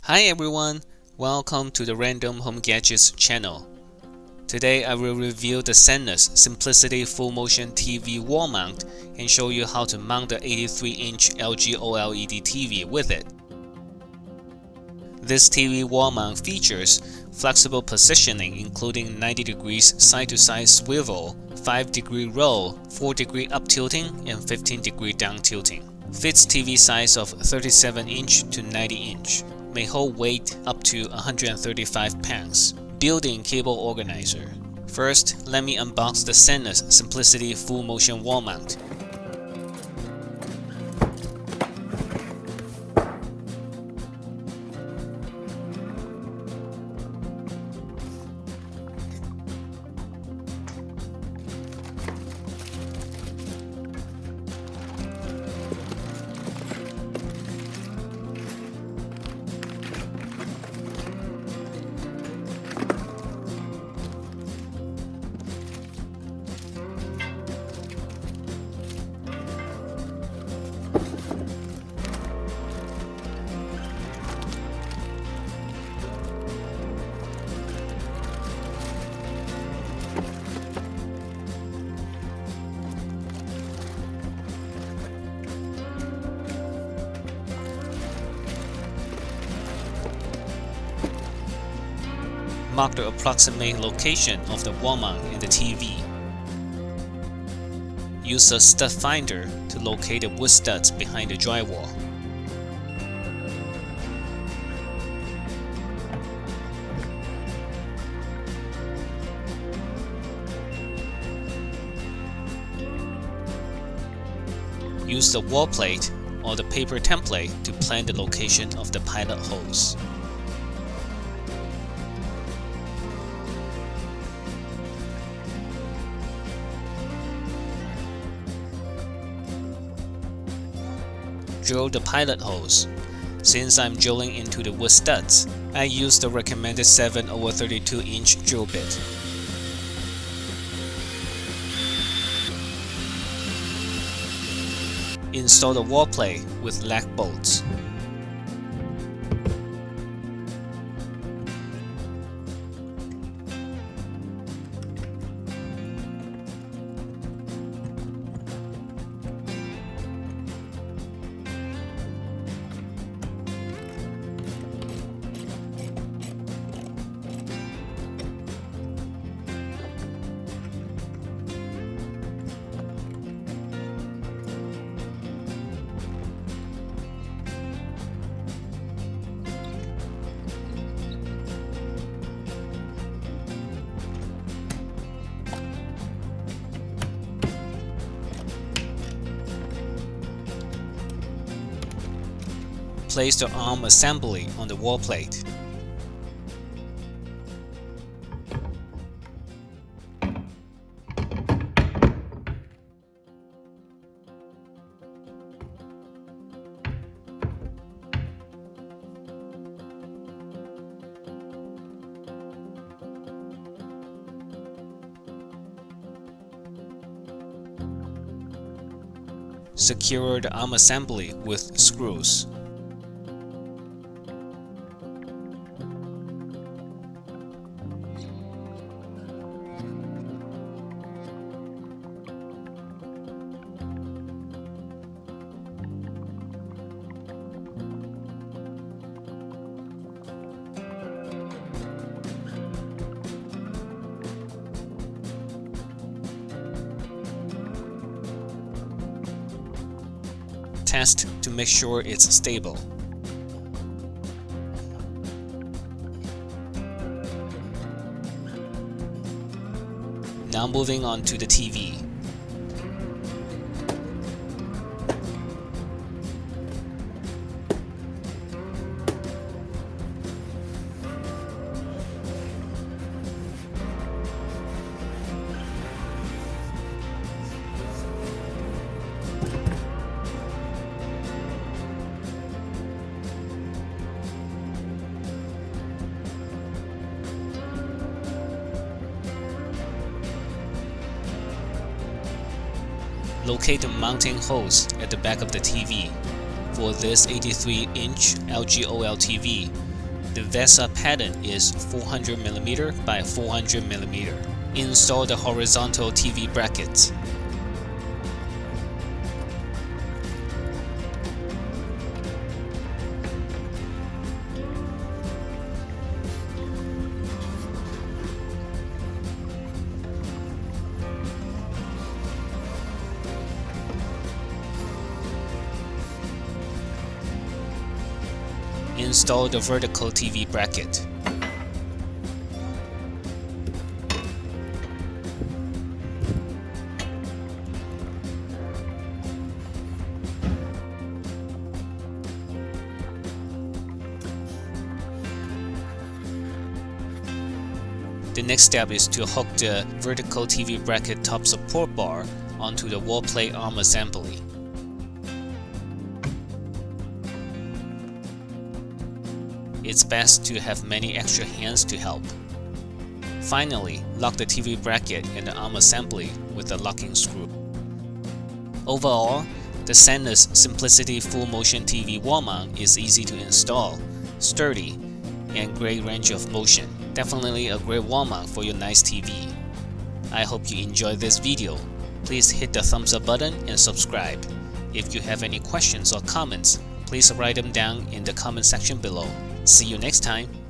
Hi everyone, welcome to the Random Home Gadgets channel. Today I will review the SANUS Simplicity Full Motion TV wall mount and show you how to mount the 83-inch LG OLED TV with it. This TV wall mount features flexible positioning including 90 degrees side-to-side swivel, 5-degree roll, 4-degree up tilting, and 15-degree down tilting. Fits TV size of 37-inch to 90-inch. May hold weight up to 135 pounds. Built-in cable organizer. First, let me unbox the SANUS Simplicity Full Motion Wall Mount. Mark the approximate location of the wall mount in the TV. Use a stud finder to locate the wood studs behind the drywall. Use the wall plate or the paper template to plan the location of the pilot hose. Drill the pilot hose. Since I'm drilling into the wood studs, I use the recommended 7/32-inch drill bit. Install the wall plate with lag bolts. Place the arm assembly on the wall plate. Secure the arm assembly with screws. Test to make sure it's stable. Now moving on to the TV. Locate the mounting hose at the back of the TV. For this 83-inch LG OLED TV, The VESA pattern is 400mm by 400mm. Install the horizontal TV brackets. Install the vertical TV bracket. The next step is to hook the vertical TV bracket top support bar onto the wall plate arm assembly. It's best to have many extra hands to help. Finally, lock the TV bracket and the arm assembly with a locking screw. Overall, the SANUS Simplicity Full Motion TV wall mount is easy to install, sturdy, and great range of motion. Definitely a great wall mount for your nice TV. I hope you enjoyed this video. Please hit the thumbs up button and subscribe. If you have any questions or comments, please write them down in the comment section below. See you next time.